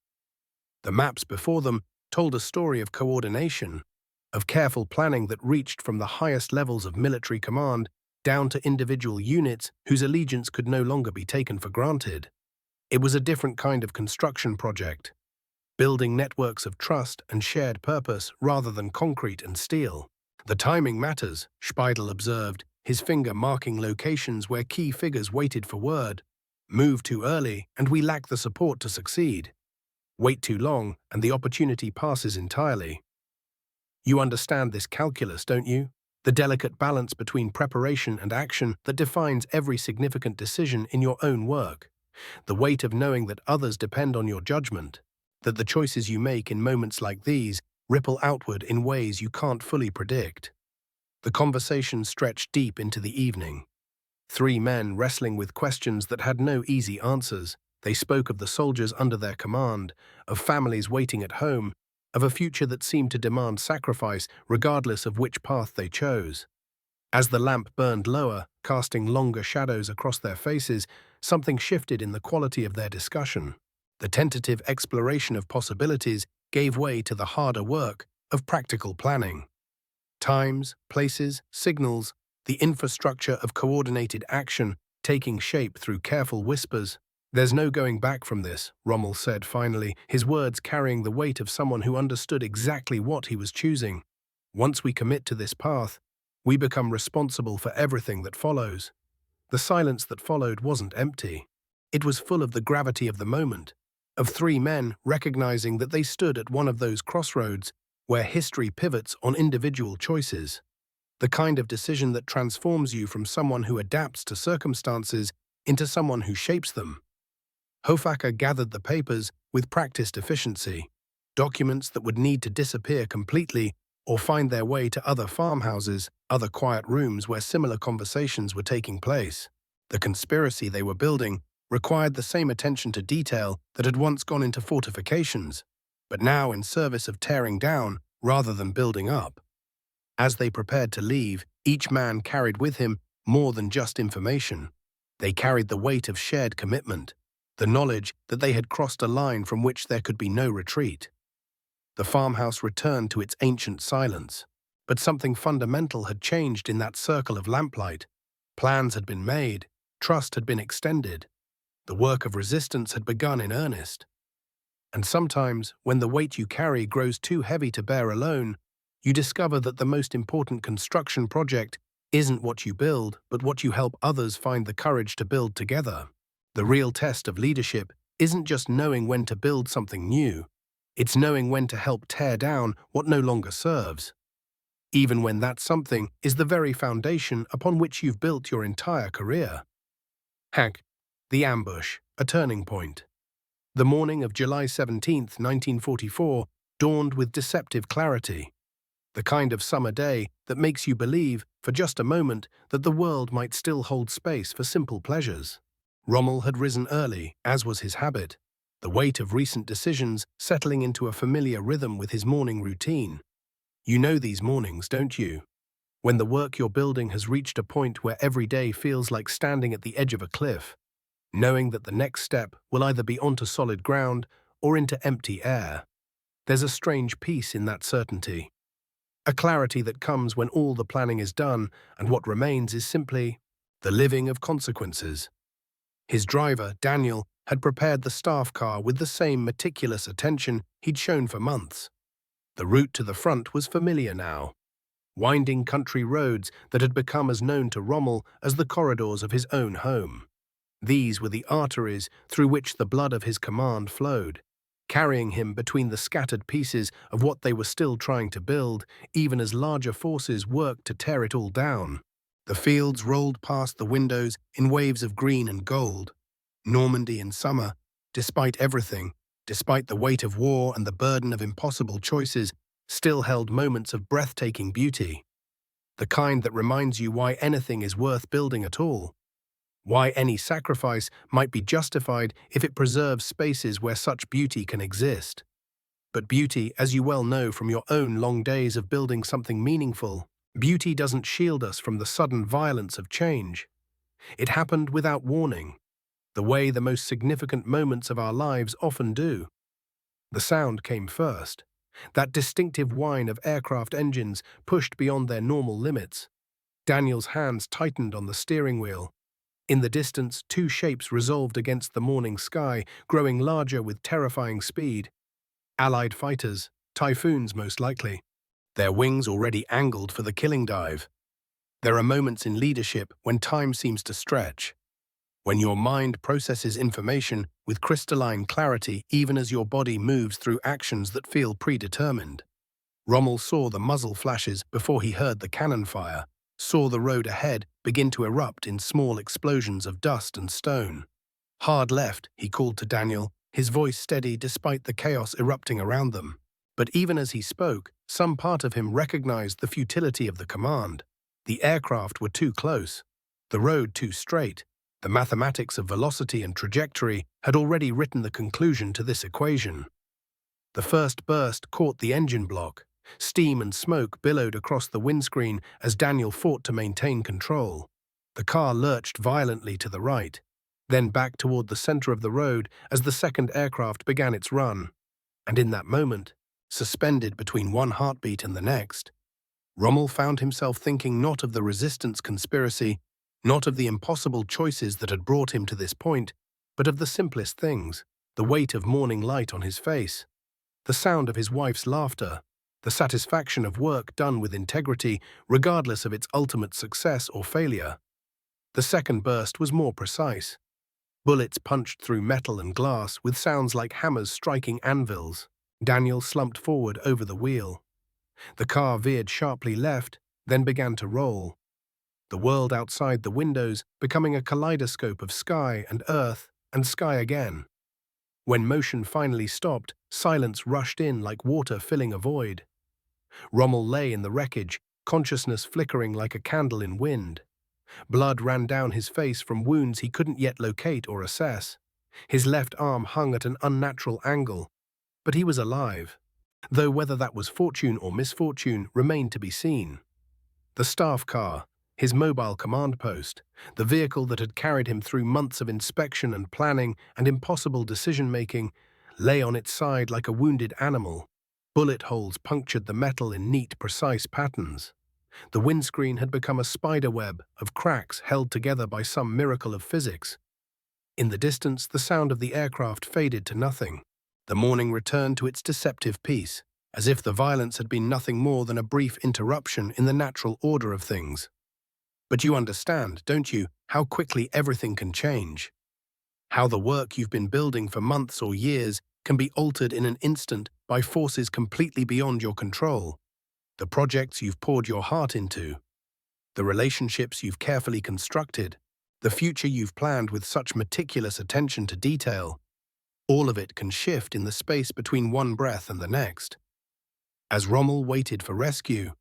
The maps before them told a story of coordination, of careful planning that reached from the highest levels of military command down to individual units whose allegiance could no longer be taken for granted. It was a different kind of construction project, building networks of trust and shared purpose rather than concrete and steel. The timing matters, Speidel observed, his finger marking locations where key figures waited for word. Move too early, and we lack the support to succeed. Wait too long, and the opportunity passes entirely. You understand this calculus, don't you? The delicate balance between preparation and action that defines every significant decision in your own work. The weight of knowing that others depend on your judgment, that the choices you make in moments like these ripple outward in ways you can't fully predict. The conversation stretched deep into the evening. Three men wrestling with questions that had no easy answers. They spoke of the soldiers under their command, of families waiting at home, of a future that seemed to demand sacrifice regardless of which path they chose. As the lamp burned lower, casting longer shadows across their faces, something shifted in the quality of their discussion. The tentative exploration of possibilities gave way to the harder work of practical planning. Times, places, signals, the infrastructure of coordinated action taking shape through careful whispers. There's no going back from this, Rommel said finally, his words carrying the weight of someone who understood exactly what he was choosing. Once we commit to this path, we become responsible for everything that follows. The silence that followed wasn't empty. It was full of the gravity of the moment, of three men recognizing that they stood at one of those crossroads where history pivots on individual choices. The kind of decision that transforms you from someone who adapts to circumstances into someone who shapes them. Hofacker gathered the papers with practiced efficiency, documents that would need to disappear completely or find their way to other farmhouses, other quiet rooms where similar conversations were taking place. The conspiracy they were building required the same attention to detail that had once gone into fortifications, but now in service of tearing down rather than building up. As they prepared to leave, each man carried with him more than just information. They carried the weight of shared commitment, the knowledge that they had crossed a line from which there could be no retreat. The farmhouse returned to its ancient silence, but something fundamental had changed in that circle of lamplight. Plans had been made, trust had been extended. The work of resistance had begun in earnest. And sometimes, when the weight you carry grows too heavy to bear alone, you discover that the most important construction project isn't what you build, but what you help others find the courage to build together. The real test of leadership isn't just knowing when to build something new. It's knowing when to help tear down what no longer serves, even when that something is the very foundation upon which you've built your entire career. Hack. The ambush, a turning point. The morning of July 17, 1944, dawned with deceptive clarity. The kind of summer day that makes you believe, for just a moment, that the world might still hold space for simple pleasures. Rommel had risen early, as was his habit, the weight of recent decisions settling into a familiar rhythm with his morning routine. You know these mornings, don't you? When the work you're building has reached a point where every day feels like standing at the edge of a cliff, knowing that the next step will either be onto solid ground or into empty air. There's a strange peace in that certainty. A clarity that comes when all the planning is done and what remains is simply the living of consequences. His driver, Daniel, had prepared the staff car with the same meticulous attention he'd shown for months. The route to the front was familiar now. Winding country roads that had become as known to Rommel as the corridors of his own home. These were the arteries through which the blood of his command flowed, carrying him between the scattered pieces of what they were still trying to build, even as larger forces worked to tear it all down. The fields rolled past the windows in waves of green and gold. Normandy in summer, despite everything, despite the weight of war and the burden of impossible choices, still held moments of breathtaking beauty. The kind that reminds you why anything is worth building at all. Why any sacrifice might be justified if it preserves spaces where such beauty can exist. But beauty, as you well know from your own long days of building something meaningful, beauty doesn't shield us from the sudden violence of change. It happened without warning, the way the most significant moments of our lives often do. The sound came first, that distinctive whine of aircraft engines pushed beyond their normal limits. Daniel's hands tightened on the steering wheel. In the distance, two shapes resolved against the morning sky, growing larger with terrifying speed. Allied fighters, typhoons most likely, their wings already angled for the killing dive. There are moments in leadership when time seems to stretch, when your mind processes information with crystalline clarity even as your body moves through actions that feel predetermined. Rommel saw the muzzle flashes before he heard the cannon fire, saw the road ahead begin to erupt in small explosions of dust and stone. Hard left, he called to Daniel, his voice steady despite the chaos erupting around them. But even as he spoke, some part of him recognized the futility of the command. The aircraft were too close, the road too straight. The mathematics of velocity and trajectory had already written the conclusion to this equation. The first burst caught the engine block. Steam and smoke billowed across the windscreen as Daniel fought to maintain control. The car lurched violently to the right, then back toward the center of the road as the second aircraft began its run. And in that moment, suspended between one heartbeat and the next, Rommel found himself thinking not of the resistance conspiracy, not of the impossible choices that had brought him to this point, but of the simplest things, the weight of morning light on his face, the sound of his wife's laughter, the satisfaction of work done with integrity, regardless of its ultimate success or failure. The second burst was more precise. Bullets punched through metal and glass with sounds like hammers striking anvils. Daniel slumped forward over the wheel. The car veered sharply left, then began to roll. The world outside the windows becoming a kaleidoscope of sky and earth and sky again. When motion finally stopped, silence rushed in like water filling a void. Rommel lay in the wreckage, consciousness flickering like a candle in wind. Blood ran down his face from wounds he couldn't yet locate or assess. His left arm hung at an unnatural angle, but he was alive, though whether that was fortune or misfortune remained to be seen. The staff car, his mobile command post, the vehicle that had carried him through months of inspection and planning and impossible decision-making, lay on its side like a wounded animal. Bullet holes punctured the metal in neat, precise patterns. The windscreen had become a spider web of cracks held together by some miracle of physics. In the distance, the sound of the aircraft faded to nothing. The morning returned to its deceptive peace, as if the violence had been nothing more than a brief interruption in the natural order of things. But you understand, don't you, how quickly everything can change? How the work you've been building for months or years can be altered in an instant by forces completely beyond your control. The projects you've poured your heart into, the relationships you've carefully constructed, the future you've planned with such meticulous attention to detail, all of it can shift in the space between one breath and the next. As Rommel waited for rescue,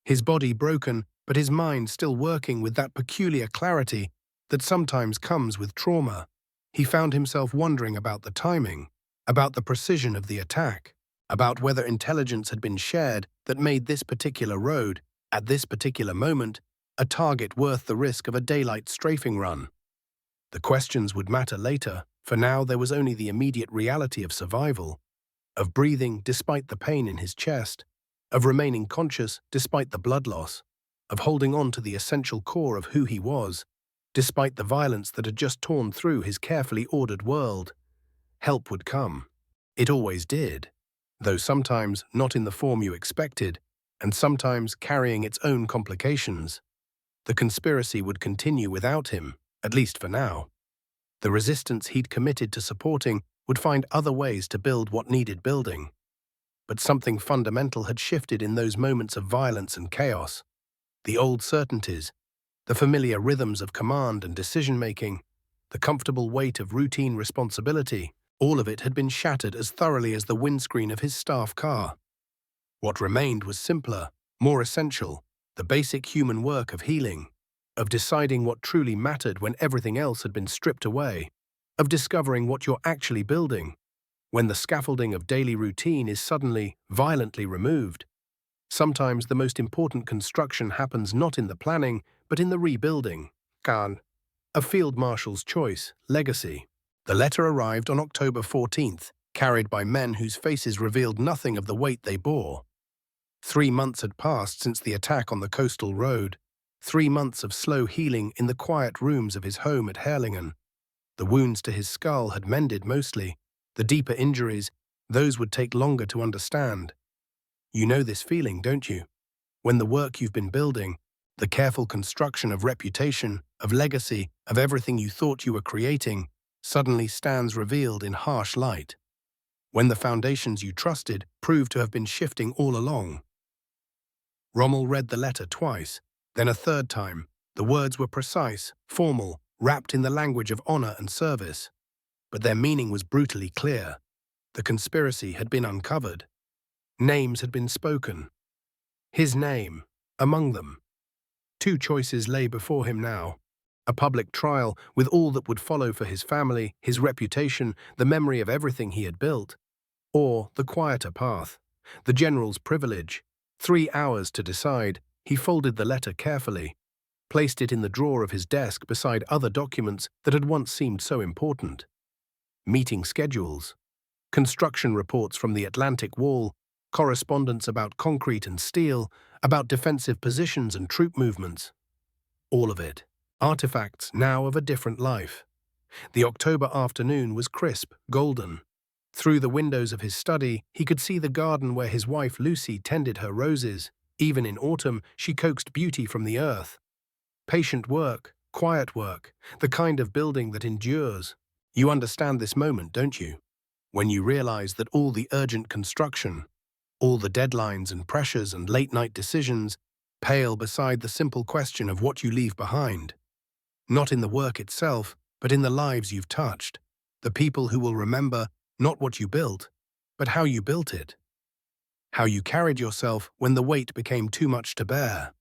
his body broken but his mind still working with that peculiar clarity, that sometimes comes with trauma. He found himself wondering about the timing, about the precision of the attack, about whether intelligence had been shared that made this particular road, at this particular moment, a target worth the risk of a daylight strafing run. The questions would matter later, for now there was only the immediate reality of survival, of breathing despite the pain in his chest, of remaining conscious despite the blood loss, of holding on to the essential core of who he was, despite the violence that had just torn through his carefully ordered world. Help would come. It always did, though sometimes not in the form you expected, and sometimes carrying its own complications. The conspiracy would continue without him, at least for now. The resistance he'd committed to supporting would find other ways to build what needed building. But something fundamental had shifted in those moments of violence and chaos. The old certainties, the familiar rhythms of command and decision-making, the comfortable weight of routine responsibility, all of it had been shattered as thoroughly as the windscreen of his staff car. What remained was simpler, more essential, the basic human work of healing, of deciding what truly mattered when everything else had been stripped away, of discovering what you're actually building, when the scaffolding of daily routine is suddenly, violently removed. Sometimes the most important construction happens not in the planning, but in the rebuilding. Khan, a field marshal's choice, legacy. The letter arrived on October 14th, carried by men whose faces revealed nothing of the weight they bore. 3 months had passed since the attack on the coastal road, 3 months of slow healing in the quiet rooms of his home at Herlingen. The wounds to his skull had mended mostly. The deeper injuries, those would take longer to understand. You know this feeling, don't you? When the work you've been building, the careful construction of reputation, of legacy, of everything you thought you were creating, suddenly stands revealed in harsh light. When the foundations you trusted proved to have been shifting all along. Rommel read the letter twice, then a third time. The words were precise, formal, wrapped in the language of honor and service. But their meaning was brutally clear. The conspiracy had been uncovered. Names had been spoken. His name, among them. 2 choices lay before him now. A public trial with all that would follow for his family, his reputation, the memory of everything he had built. Or the quieter path, the general's privilege. 3 hours to decide. He folded the letter carefully, placed it in the drawer of his desk beside other documents that had once seemed so important. Meeting schedules, construction reports from the Atlantic Wall, correspondence about concrete and steel, about defensive positions and troop movements. All of it. Artifacts now of a different life. The October afternoon was crisp, golden. Through the windows of his study, he could see the garden where his wife Lucie tended her roses. Even in autumn, she coaxed beauty from the earth. Patient work, quiet work, the kind of building that endures. You understand this moment, don't you? When you realize that all the urgent construction, all the deadlines and pressures and late-night decisions pale beside the simple question of what you leave behind. Not in the work itself, but in the lives you've touched. The people who will remember not what you built, but how you built it. How you carried yourself when the weight became too much to bear.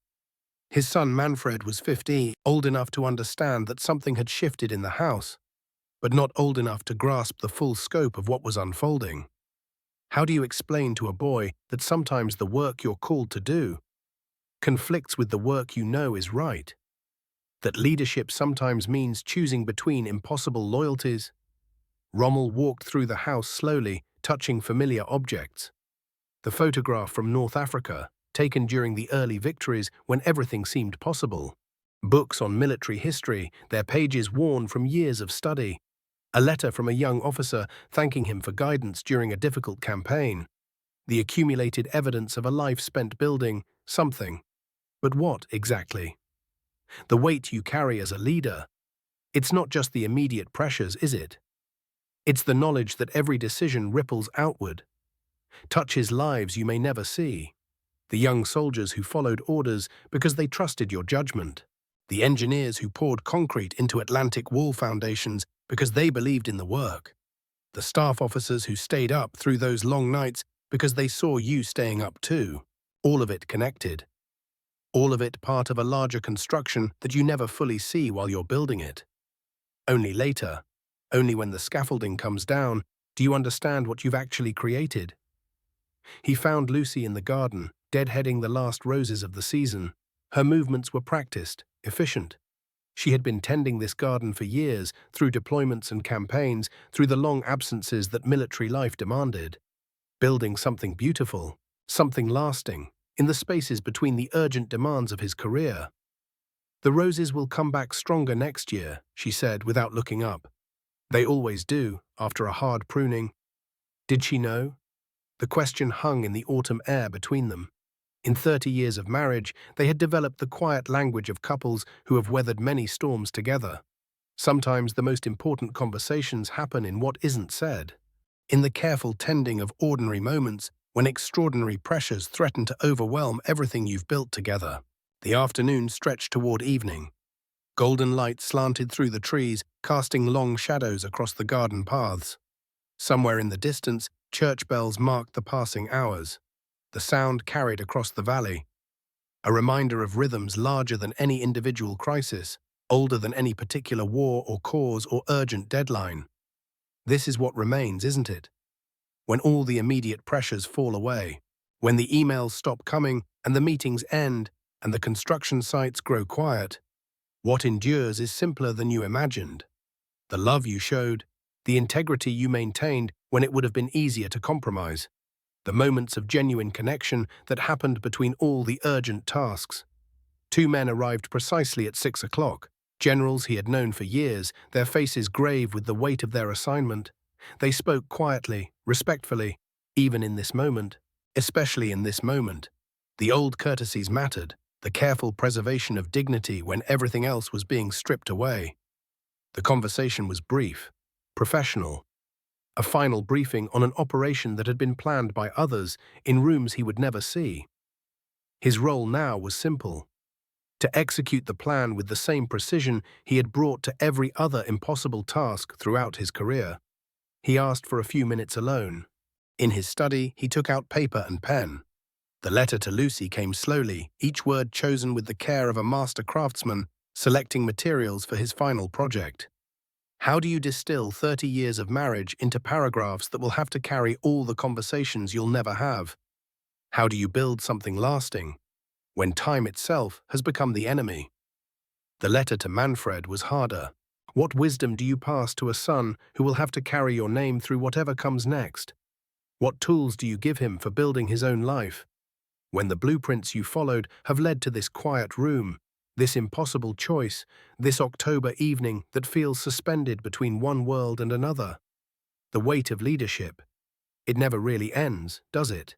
His son Manfred was 15, old enough to understand that something had shifted in the house, but not old enough to grasp the full scope of what was unfolding. How do you explain to a boy that sometimes the work you're called to do conflicts with the work you know is right? That leadership sometimes means choosing between impossible loyalties? Rommel walked through the house slowly, touching familiar objects. The photograph from North Africa, taken during the early victories when everything seemed possible. Books on military history, their pages worn from years of study. A letter from a young officer thanking him for guidance during a difficult campaign. The accumulated evidence of a life spent building something. But what, exactly? The weight you carry as a leader. It's not just the immediate pressures, is it? It's the knowledge that every decision ripples outward, touches lives you may never see. The young soldiers who followed orders because they trusted your judgment. The engineers who poured concrete into Atlantic Wall foundations because they believed in the work. The staff officers who stayed up through those long nights because they saw you staying up too. All of it connected. all of it part of a larger construction that you never fully see while you're building it. Only later, only when the scaffolding comes down, do you understand what you've actually created. He found Lucie in the garden, deadheading the last roses of the season. Her movements were practiced, efficient. She had been tending this garden for years, through deployments and campaigns, through the long absences that military life demanded. Building something beautiful, something lasting, in the spaces between the urgent demands of his career. "The roses will come back stronger next year," she said without looking up. "They always do, after a hard pruning." Did she know? The question hung in the autumn air between them. In 30 years of marriage, they had developed the quiet language of couples who have weathered many storms together. Sometimes the most important conversations happen in what isn't said, in the careful tending of ordinary moments when extraordinary pressures threaten to overwhelm everything you've built together. The afternoon stretched toward evening. Golden light slanted through the trees, casting long shadows across the garden paths. Somewhere in the distance, church bells marked the passing hours. The sound carried across the valley, a reminder of rhythms larger than any individual crisis, older than any particular war or cause or urgent deadline. This is what remains, isn't it? When all the immediate pressures fall away, when the emails stop coming and the meetings end and the construction sites grow quiet, what endures is simpler than you imagined. The love you showed, the integrity you maintained when it would have been easier to compromise, the moments of genuine connection that happened between all the urgent tasks. Two men arrived precisely at 6 o'clock, generals he had known for years, their faces grave with the weight of their assignment. They spoke quietly, respectfully, even in this moment, especially in this moment. The old courtesies mattered, the careful preservation of dignity when everything else was being stripped away. The conversation was brief, professional, a final briefing on an operation that had been planned by others in rooms he would never see. His role now was simple: to execute the plan with the same precision he had brought to every other impossible task throughout his career. He asked for a few minutes alone. In his study, he took out paper and pen. The letter to Lucie came slowly, each word chosen with the care of a master craftsman, selecting materials for his final project. How do you distill 30 years of marriage into paragraphs that will have to carry all the conversations you'll never have? How do you build something lasting when time itself has become the enemy? The letter to Manfred was harder. What wisdom do you pass to a son who will have to carry your name through whatever comes next? What tools do you give him for building his own life, when the blueprints you followed have led to this quiet room, this impossible choice, this October evening that feels suspended between one world and another? The weight of leadership. It never really ends, does it?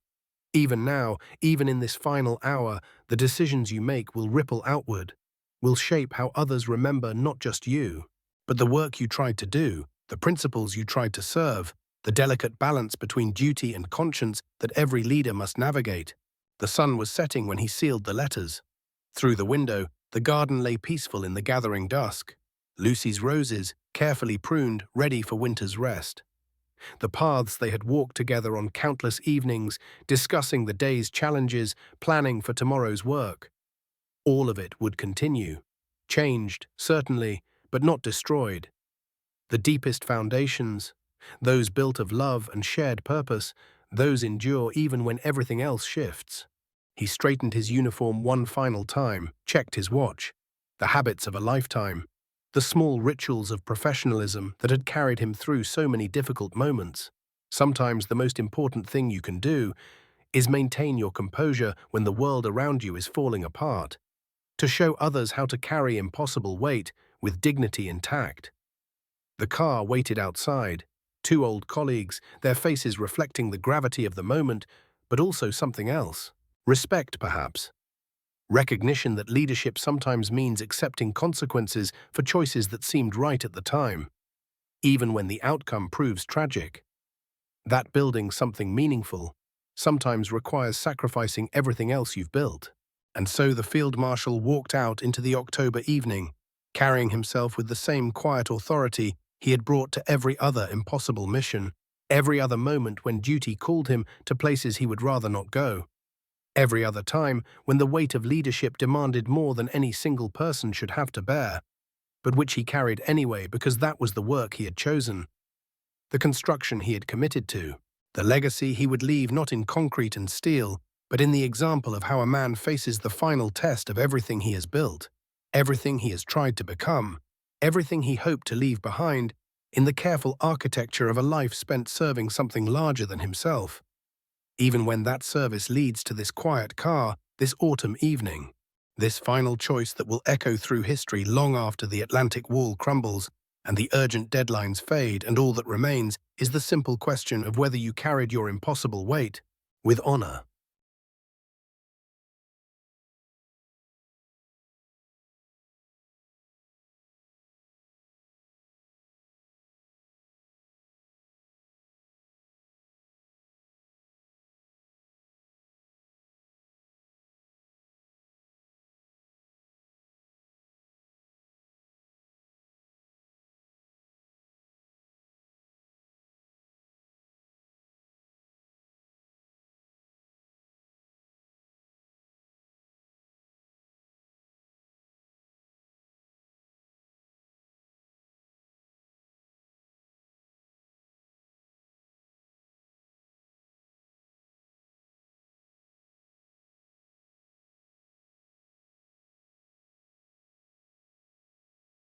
Even now, even in this final hour, the decisions you make will ripple outward, will shape how others remember not just you, but the work you tried to do, the principles you tried to serve, the delicate balance between duty and conscience that every leader must navigate. The sun was setting when he sealed the letters. Through the window, the garden lay peaceful in the gathering dusk. Lucie's roses, carefully pruned, ready for winter's rest. The paths they had walked together on countless evenings, discussing the day's challenges, planning for tomorrow's work. All of it would continue. Changed, certainly, but not destroyed. The deepest foundations, those built of love and shared purpose, those endure even when everything else shifts. He straightened his uniform one final time, checked his watch. The habits of a lifetime, the small rituals of professionalism that had carried him through so many difficult moments. Sometimes the most important thing you can do is maintain your composure when the world around you is falling apart, to show others how to carry impossible weight with dignity intact. The car waited outside. Two old colleagues, their faces reflecting the gravity of the moment, but also something else. Respect, perhaps. Recognition that leadership sometimes means accepting consequences for choices that seemed right at the time, even when the outcome proves tragic. That building something meaningful sometimes requires sacrificing everything else you've built. And so the field marshal walked out into the October evening, carrying himself with the same quiet authority he had brought to every other impossible mission, every other moment when duty called him to places he would rather not go. Every other time, when the weight of leadership demanded more than any single person should have to bear, but which he carried anyway because that was the work he had chosen, the construction he had committed to, the legacy he would leave not in concrete and steel, but in the example of how a man faces the final test of everything he has built, everything he has tried to become, everything he hoped to leave behind, in the careful architecture of a life spent serving something larger than himself. Even when that service leads to this quiet car, this autumn evening, this final choice that will echo through history long after the Atlantic wall crumbles and the urgent deadlines fade and all that remains is the simple question of whether you carried your impossible weight with honor.